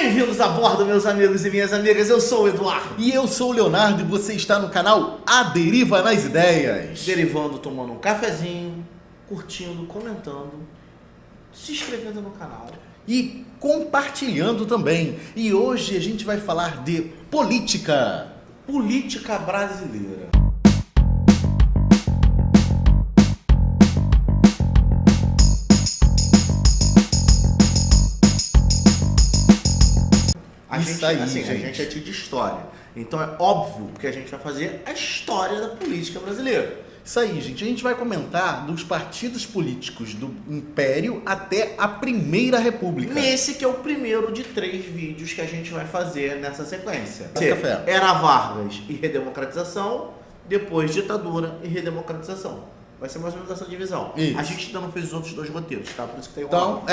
Bem-vindos a bordo, meus amigos e minhas amigas. Eu sou o Eduardo. E eu sou o Leonardo e você está no canal A Deriva nas Ideias. Derivando, tomando um cafezinho, curtindo, comentando, se inscrevendo no canal. E compartilhando também. E hoje a gente vai falar de política. Política brasileira. A gente é tio de história. Então é óbvio que a gente vai fazer a história da política brasileira. Isso aí, gente. A gente vai comentar dos partidos políticos do Império até a Primeira República. Nesse que é o primeiro de 3 vídeos que a gente vai fazer nessa sequência. Café. Era Vargas e redemocratização, depois ditadura e redemocratização. Vai ser mais ou menos essa divisão. Isso. A gente ainda não fez os outros 2 roteiros, tá? Por isso que tem um. Então,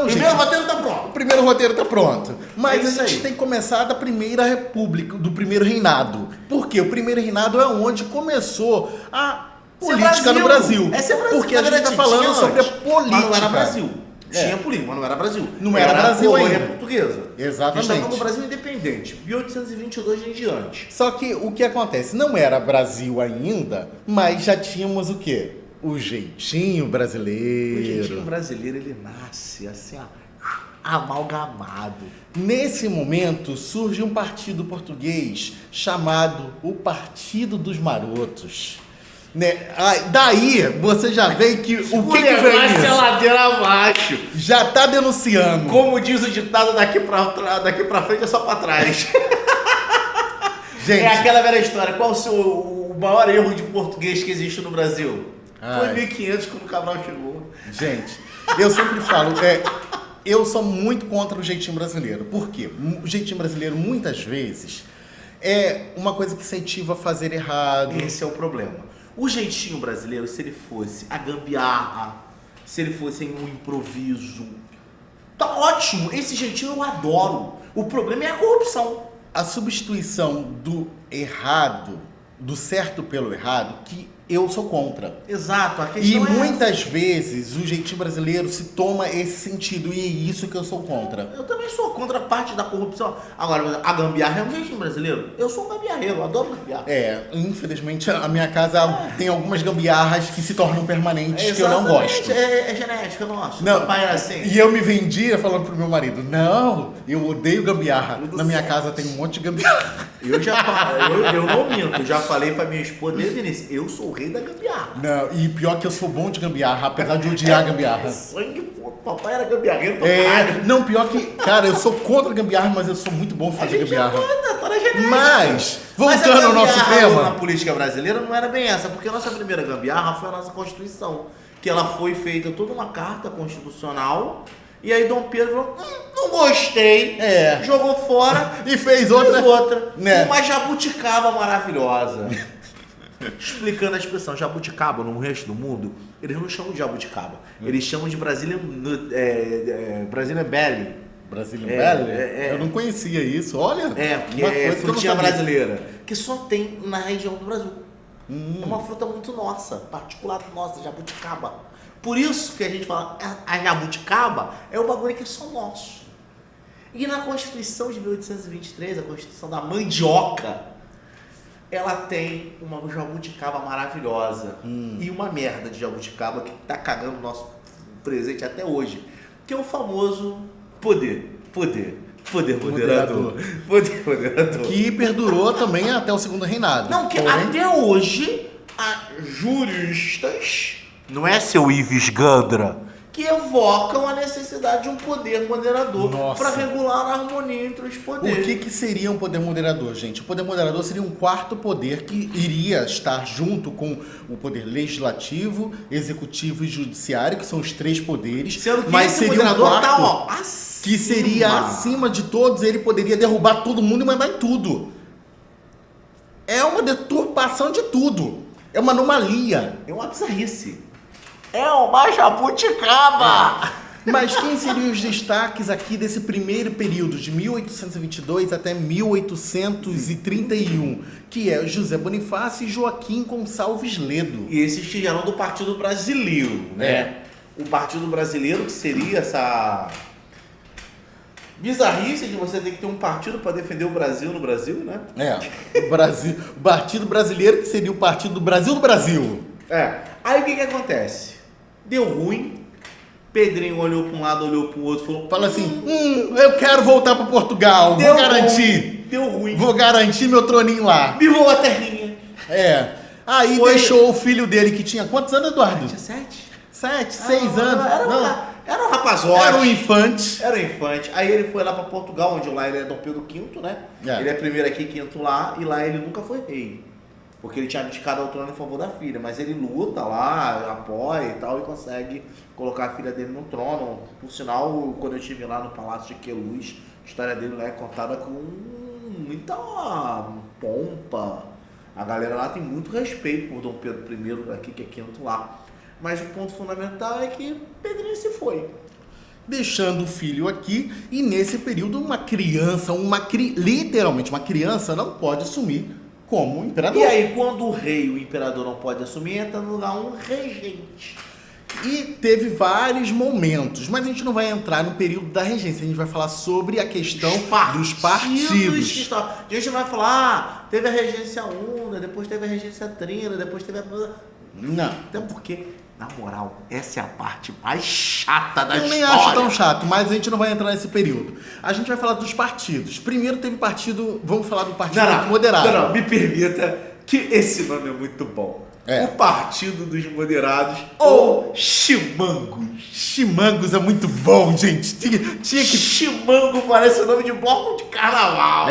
o gente, primeiro roteiro tá pronto. o primeiro roteiro tá pronto. Mas É isso a gente aí. tem que começar da Primeira República, do primeiro reinado. Por quê? O primeiro reinado é onde começou a política no Brasil. Essa é Brasil. Porque a gente tá falando sobre a política. Mas não era Brasil. É. Tinha política, mas não era Brasil. Não era Brasil colônia ainda. portuguesa. Exatamente. A gente tá falando do Brasil independente, 1822 em diante. Só que o que acontece? Não era Brasil ainda, mas já tínhamos o quê? O jeitinho brasileiro. O jeitinho brasileiro, ele nasce assim, ó, amalgamado. Nesse momento surge um partido português chamado o Partido dos Marotos. Né? Daí você já vê que o que vem negócio é isso? ladeira abaixo. Já tá denunciando. Como diz o ditado, daqui pra frente é só pra trás. Gente, É aquela velha história. Qual o maior erro de português que existe no Brasil? Foi Ai. 1500 quando o Cabral chegou. gente, eu sempre falo, eu sou muito contra o jeitinho brasileiro. Por quê? O jeitinho brasileiro, muitas vezes, é uma coisa que incentiva a fazer errado. Esse é o problema. O jeitinho brasileiro, se ele fosse a gambiarra, se ele fosse um improviso, tá ótimo. Esse jeitinho eu adoro. O problema é a corrupção. A substituição do errado, do certo pelo errado, que eu sou contra. Exato. A E questão é muitas vezes o jeitinho brasileiro se toma esse sentido, e é isso que eu sou contra. Eu também sou contra a parte da corrupção. Agora, a gambiarra é um jeitinho brasileiro. Eu sou um gambiarreiro, eu adoro gambiarra. Infelizmente a minha casa tem algumas gambiarras que se tornam permanentes que eu não Exatamente. gosto. É genética nossa. Não, Meu pai era assim. E eu me vendia falando pro meu marido, não, eu odeio gambiarra. Na minha casa tem um monte de gambiarra. Eu não minto, eu já falei pra minha esposa desde o início, eu sou o rei da gambiarra. Não, e pior que eu sou bom de gambiarra, apesar de odiar gambiarra. Sangue, pô, papai era gambiarreiro pra caralho. Não, pior que, cara, eu sou contra gambiarra, mas eu sou muito bom em A fazer gente gambiarra. tá na genética. Mas, a voltando ao nosso gambiarra na tema, política brasileira não era bem essa, porque a nossa primeira gambiarra foi a nossa Constituição, que ela foi feita toda uma carta constitucional, e aí Dom Pedro falou, não gostei, jogou fora e fez outra, né? Uma jabuticaba maravilhosa. Explicando a expressão jabuticaba no resto do mundo, eles não chamam de jabuticaba, eles chamam de Brazilian Belly. Brazilian Belly? Eu não conhecia isso, olha. Que uma é coisa que eu não frutinha sabia. brasileira, que só tem na região do Brasil. É uma fruta muito nossa, particular nossa, jabuticaba. Por isso que a gente fala, a jabuticaba é o bagulho que é só nosso. E na Constituição de 1823, a Constituição da Mandioca, ela tem uma jabuticaba maravilhosa e uma merda de jabuticaba que tá cagando o nosso presente até hoje, que é o famoso poder moderador. Poder moderador. Que perdurou também até o segundo reinado. Não, que Porém, até hoje, há juristas, não é seu Ives Gandra, que evocam a necessidade de um poder moderador Nossa. para regular a harmonia entre os o poderes. que seria um poder moderador, gente? O poder moderador seria um quarto poder que iria estar junto com o poder legislativo, executivo e judiciário, que são os 3 poderes. Sendo que mas esse seria moderador quarto tá, ó, acima. que seria acima de todos, ele poderia derrubar todo mundo e mandar em tudo. É uma deturpação de tudo. É uma anomalia. É uma bizarrice. É uma jabuticaba! Mas quem seriam os destaques aqui desse primeiro período, de 1822 até 1831, que é José Bonifácio e Joaquim Gonçalves Ledo. E esses tiraram do Partido Brasileiro, né? O Partido Brasileiro, que seria Bizarrice de você ter que ter um partido para defender o Brasil no Brasil, né? O Partido Brasileiro, que seria o Partido do Brasil. Aí o que acontece? Deu ruim, Pedrinho olhou para um lado, olhou para o outro, falou... Fala assim, eu quero voltar para Portugal, vou garantir. Deu ruim. Vou garantir meu troninho lá. Me voou a terrinha. Aí deixou o filho dele, que tinha quantos anos, Eduardo? Tinha 7. 7, 6 anos. Era um rapazote. Era um infante. Era um infante. Aí ele foi lá pra Portugal, onde lá ele é Dom Pedro V, né? Ele é primeiro aqui, quinto lá, e lá ele nunca foi rei. Porque ele tinha abdicado ao trono em favor da filha. Mas ele luta lá, apoia e tal, e consegue colocar a filha dele no trono. Por sinal, quando eu estive lá no Palácio de Queluz, a história dele lá é contada com muita pompa. A galera lá tem muito respeito por Dom Pedro I aqui, que é quinto lá. Mas o ponto fundamental é que Pedrinho se foi. Deixando o filho aqui, e nesse período uma criança, literalmente uma criança não pode assumir como imperador. E aí quando o rei, o imperador não pode assumir, entra no lugar um regente. E teve vários momentos, mas a gente não vai entrar no período da regência, a gente vai falar sobre a questão dos partidos. A gente vai falar, teve a regência una, depois teve a regência trina, depois teve a... Não. Até porque, na moral, essa é a parte mais chata da história. Eu nem acho tão chato, mas a gente não vai entrar nesse período. A gente vai falar dos partidos. Primeiro teve partido, vamos falar do partido moderado. Não, me permita que esse nome é muito bom. O Partido dos Moderados ou Chimangos. Chimangos é muito bom, gente. Tinha que... Chimango parece o nome de bloco de carnaval.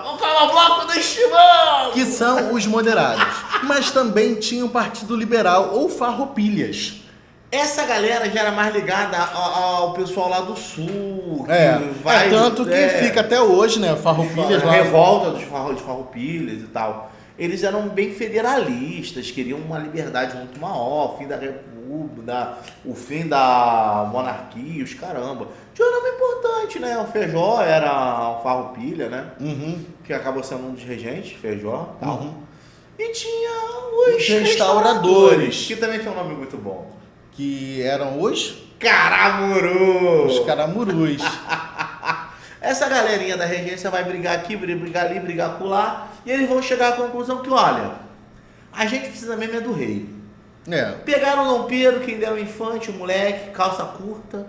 Vamos falar bloco dos Chimangos. Que são os moderados. Mas também tinha o Partido Liberal ou Farroupilhas. Essa galera já era mais ligada ao pessoal lá do sul. Tanto que fica até hoje, né? Farroupilhas lá. Revolta de Farroupilhas e tal. Eles eram bem federalistas, queriam uma liberdade muito maior, o fim da república, o fim da monarquia, os caramba. Tinha um nome importante, né? O Feijó era um Farroupilha, né? Que acabou sendo um dos regentes, Feijó e tal. E tinha os restauradores, que também tem um nome muito bom. Que eram os... Caramurus. Os Caramurus. Essa galerinha da regência vai brigar aqui, brigar ali, brigar lá, e eles vão chegar à conclusão que, olha, a gente precisa mesmo do rei. Pegaram o Dom Pedro, que ainda era um infante, um moleque, calça curta,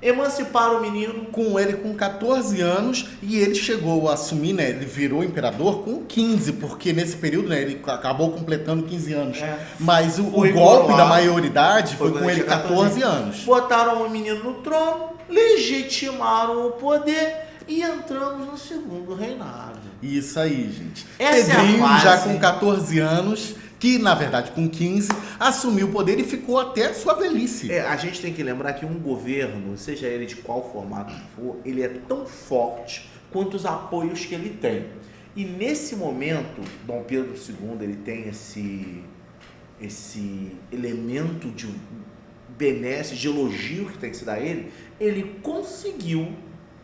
emanciparam o menino. Com ele com 14 anos, e ele chegou a assumir, né, ele virou imperador com 15, porque nesse período, né, ele acabou completando 15 anos. Mas o golpe da maioridade foi com ele 14 anos. Botaram o menino no trono, legitimaram o poder e entramos no segundo reinado. Isso aí, gente. Essa Pedrinho, é a já com 14 anos, que na verdade com 15, assumiu o poder e ficou até sua velhice. A gente tem que lembrar que um governo, seja ele de qual formato for, ele é tão forte quanto os apoios que ele tem. E nesse momento, Dom Pedro II, ele tem esse elemento de benesse, de elogio que tem que se dar a ele conseguiu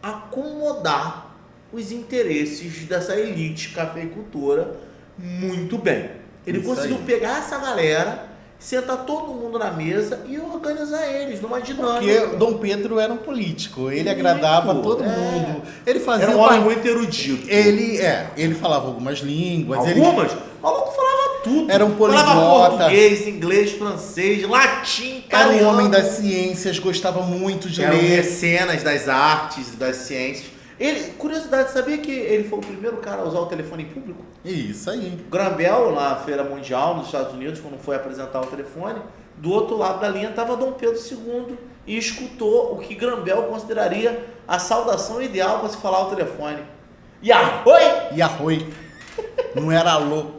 acomodar os interesses dessa elite cafeicultora muito bem. Ele conseguiu pegar essa galera, sentar todo mundo na mesa e organizar eles numa dinâmica. Porque Dom Pedro era um político, ele agradava todo mundo. Ele fazia era um homem muito erudito. Ele falava algumas línguas. Algumas? O maluco falava tudo. Era um poliglota. Falava português, inglês, francês, latim, italiano. Era um homem das ciências, gostava muito de ler. Era um mecenas das artes, das ciências. Curiosidade, sabia que ele foi o primeiro cara a usar o telefone público? Isso aí. Graham-Bell, na Feira Mundial, nos Estados Unidos, quando foi apresentar o telefone, do outro lado da linha estava Dom Pedro II e escutou o que Graham-Bell consideraria a saudação ideal para se falar ao telefone. Yahoi! Yahoi. Não era alô.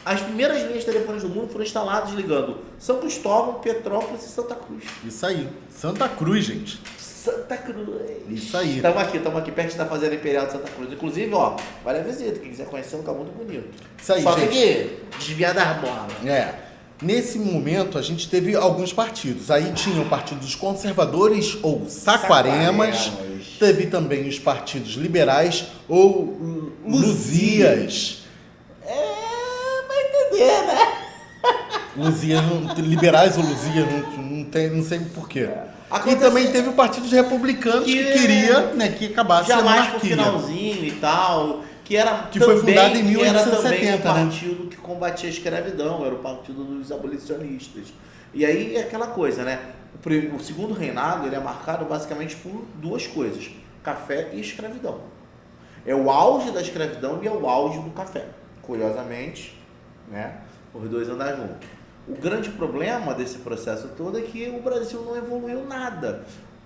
As primeiras linhas de telefones do mundo foram instaladas ligando São Cristóvão, Petrópolis e Santa Cruz. Isso aí. Santa Cruz, gente. Santa Cruz. Isso aí. Estamos aqui perto da Fazenda Imperial de Santa Cruz. Inclusive, vale a visita. Quem quiser conhecer, é um lugar muito bonito. Isso aí, Só gente. tem que desviar das bolas. Nesse momento, a gente teve alguns partidos. Aí tinha o Partido dos Conservadores, ou Saquaremas. Teve também os partidos liberais, ou Luzias. Vai entender, né? Luzias, liberais ou Luzias, não sei porquê. E também teve o Partido dos Republicanos que queria, né, que acabasse a jamais pro monarquia. finalzinho e tal, que foi fundado em 1870, era também o né? partido que combatia a escravidão, era o partido dos abolicionistas. E aí é aquela coisa, né? O segundo reinado, ele é marcado basicamente por duas coisas: café e escravidão. É o auge da escravidão e é o auge do café. Curiosamente, né? Os dois andam juntos. O grande problema desse processo todo é que o Brasil não evoluiu nada.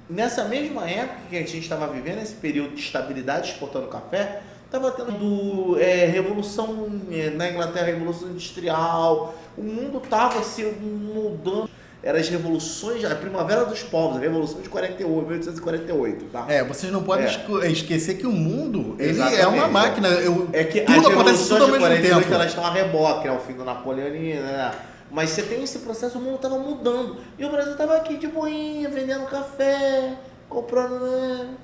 Nessa mesma época que a gente estava vivendo, esse período de estabilidade exportando café, estava tendo revolução na Inglaterra, revolução industrial, o mundo estava se mudando. Eram as revoluções, a Primavera dos Povos, a Revolução de 1848, tá? Vocês não podem esquecer que o mundo, ele Exatamente, é uma máquina. Que tudo as acontece tudo ao revoluções de mesmo 48, tempo. elas estão a reboque, né? O fim do napoleonismo, né? Mas você tem esse processo, o mundo estava mudando. E o Brasil estava aqui de boinha, vendendo café, comprando,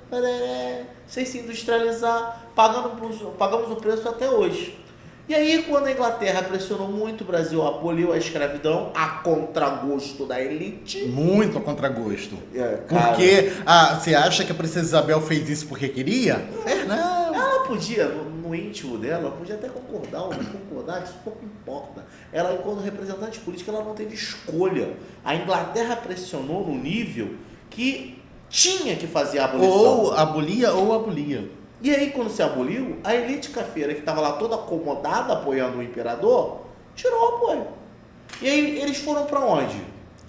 sem se industrializar, pagamos o preço até hoje. E aí, quando a Inglaterra pressionou muito, o Brasil aboliu a escravidão a contragosto da elite. Muito a contragosto. Porque você acha que a Princesa Isabel fez isso porque queria? Não. Ela podia, no íntimo dela, podia até concordar ou não concordar, isso pouco importa. Ela, enquanto representante política, ela não teve escolha. A Inglaterra pressionou no nível que tinha que fazer a abolição. Ou abolia. E aí, quando se aboliu, a elite cafeira, que estava lá toda acomodada apoiando o imperador, tirou o apoio. E aí, eles foram para onde?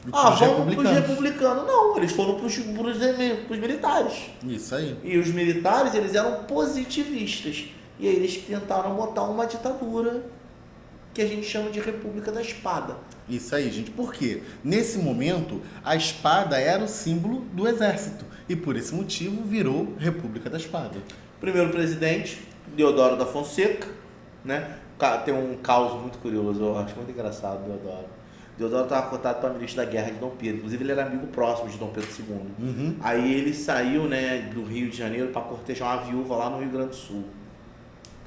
Vamos para os republicanos. Não, eles foram para os militares. Isso aí. E os militares, eles eram positivistas. E aí, eles tentaram botar uma ditadura que a gente chama de República da Espada. Isso aí, gente. Por quê? Nesse momento, a espada era o símbolo do exército. E por esse motivo, virou República da Espada. Primeiro presidente, Deodoro da Fonseca, né? Tem um caos muito curioso, eu acho muito engraçado, Deodoro. Deodoro estava cotado para ministro da Guerra de Dom Pedro, inclusive ele era amigo próximo de Dom Pedro II. Uhum. Aí ele saiu, né, do Rio de Janeiro para cortejar uma viúva lá no Rio Grande do Sul.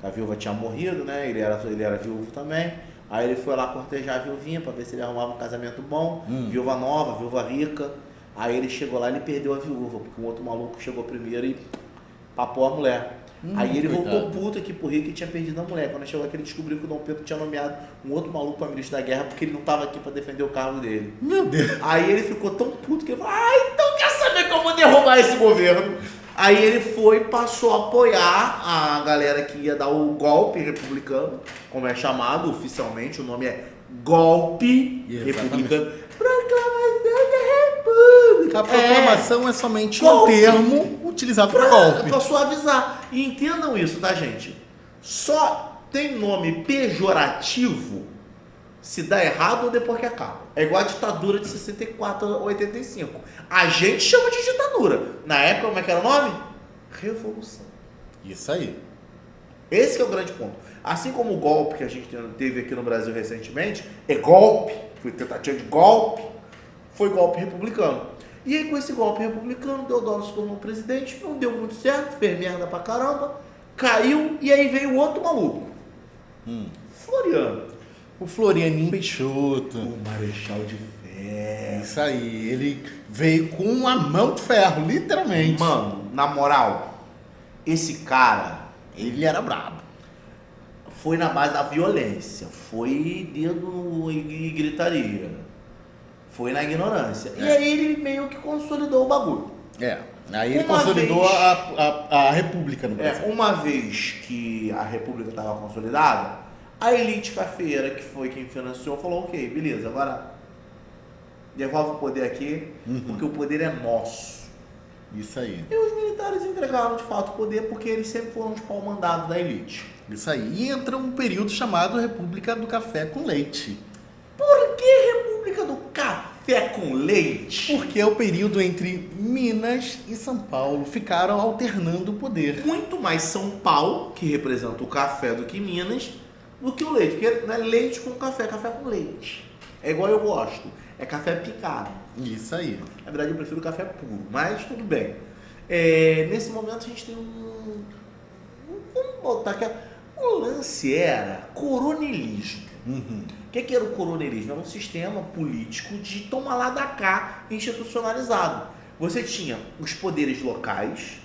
A viúva tinha morrido, né? Ele era viúvo também. Aí ele foi lá cortejar a viuvinha para ver se ele arrumava um casamento bom, viúva nova, viúva rica. Aí ele chegou lá e ele perdeu a viúva, porque um outro maluco chegou primeiro e papou a mulher. Aí ele voltou puto aqui pro Rio que tinha perdido a mulher. Quando chegou aqui, ele descobriu que o Dom Pedro tinha nomeado um outro maluco para ministro da Guerra porque ele não estava aqui para defender o cargo dele. Meu Deus! Aí ele ficou tão puto que ele falou: então quer saber que eu vou derrubar esse governo? Aí ele passou a apoiar a galera que ia dar o golpe republicano, como é chamado oficialmente, o nome é golpe republicano. Proclamação da República. A proclamação é somente um termo utilizado para golpe. Para suavizar. E entendam isso, tá, gente? Só tem nome pejorativo se dá errado ou depois que acaba. É igual a ditadura de 64 a 85. A gente chama de ditadura. Na época, como é que era o nome? Revolução. Isso aí. Esse que é o grande ponto. Assim como o golpe que a gente teve aqui no Brasil recentemente, é golpe, foi tentativa de golpe, foi golpe republicano. E aí com esse golpe republicano, Deodoro se tornou presidente, não deu muito certo, fez merda pra caramba, caiu e aí veio outro maluco. Floriano. O Florianinho Peixoto. O Marechal de Ferro. Isso aí, ele veio com a mão de ferro, literalmente. Mano, na moral, esse cara, ele era brabo. Foi na base da violência, foi dedo e gritaria, foi na ignorância. E aí ele meio que consolidou o bagulho. Aí ele consolidou a República no Brasil. Uma vez que a República estava consolidada, a elite cafeira, que foi quem financiou, falou: ok, beleza, agora devolve o poder aqui, porque o poder é nosso. Isso aí. E os militares entregaram de fato o poder porque eles sempre foram os pau-mandados da elite. Isso aí. E entra um período chamado República do Café com Leite. Por que República do Café com Leite? Porque é o período entre Minas e São Paulo ficaram alternando o poder. Muito mais São Paulo, que representa o café, do que Minas, do que o leite. Porque não é leite com café, café com leite. É igual eu gosto. É café picado. Isso aí. Na verdade, eu prefiro café puro, mas tudo bem. Nesse momento, a gente tem vamos botar aqui. O lance era coronelismo. O que era o coronelismo? Era um sistema político de toma lá da cá institucionalizado. você tinha os poderes locais,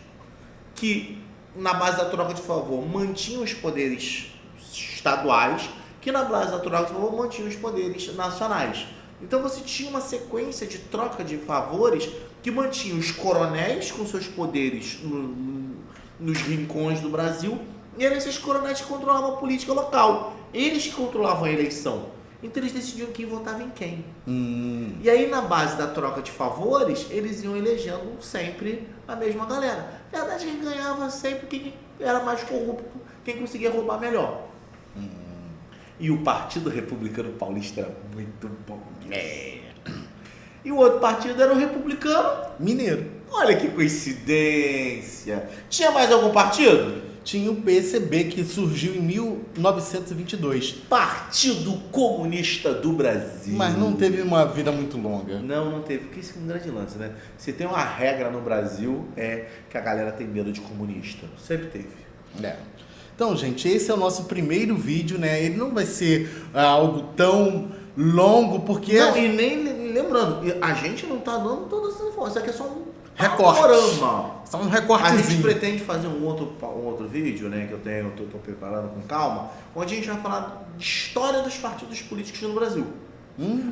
que na base da troca de favor mantinham os poderes estaduais, que na base da troca de favor mantinham os poderes nacionais. Então você tinha uma sequência de troca de favores que mantinha os coronéis com seus poderes nos rincões do Brasil, e eram esses coronéis que controlavam a política local. Eles que controlavam a eleição. Então eles decidiam quem votava em quem. E aí, na base da troca de favores, eles iam elegendo sempre a mesma galera. Na verdade, quem ganhava sempre quem era mais corrupto, quem conseguia roubar melhor. E o Partido Republicano Paulista era muito bom. E o outro partido era o Republicano Mineiro. Olha que coincidência. Tinha mais algum partido? Tinha o PCB, que surgiu em 1922. Partido Comunista do Brasil. Mas não teve uma vida muito longa. Não teve. Porque isso é um grande lance, né? Se tem uma regra no Brasil, é que a galera tem medo de comunista. Sempre teve. É. Então, gente, esse é o nosso primeiro vídeo, né? Ele não vai ser algo tão longo, porque... Não, e nem lembrando, a gente não tá dando todas as informações. Isso aqui é só um recorte. panorama. Só um A recortezinho. gente pretende fazer um outro vídeo, né, que eu tô preparando com calma, onde a gente vai falar de história dos partidos políticos no Brasil.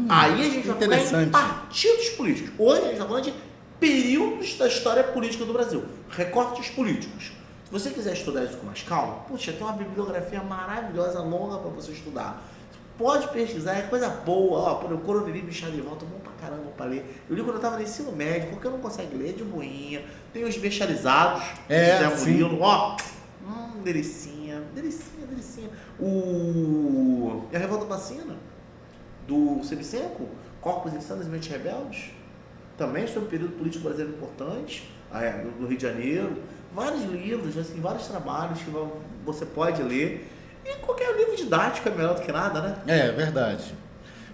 Aí a gente vai falar em partidos políticos. Hoje a gente está falando de períodos da história política do Brasil. Recortes políticos. Se você quiser estudar isso com mais calma, puxa, tem uma bibliografia maravilhosa, longa para você estudar. Pode pesquisar, é coisa boa. Ó, por exemplo, Coronelismo e Chá de Volta, bom pra caramba pra ler. Eu li quando eu tava no ensino médio, qualquer um não consegue ler, de boinha. Tem os especializados, José Murilo, ó. Delicinha. E a Revolta Bacina, do Sevicenco, Corpos Insanos e Mentes Rebeldes, também sobre o período político brasileiro importante, do Rio de Janeiro. Vários livros, assim, vários trabalhos que você pode ler. E qualquer livro didático é melhor do que nada, né? É verdade.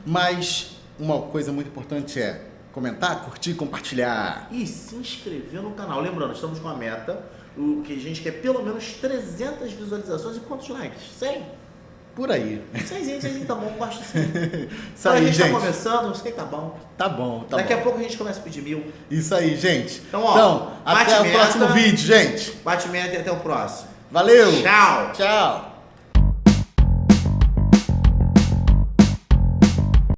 Mas uma coisa muito importante é comentar, curtir, compartilhar. E se inscrever no canal. Lembrando, estamos com a meta, o que a gente quer pelo menos 300 visualizações e quantos likes? 100? Por aí. 100 tá bom, gosto assim. Isso aí, a gente gente. tá começando, 100 tá bom. Tá bom. Daqui a pouco a gente começa a pedir 1000. Isso aí, gente. Então, até o próximo vídeo, gente. Bate meta e até o próximo. Valeu. Tchau. Tchau.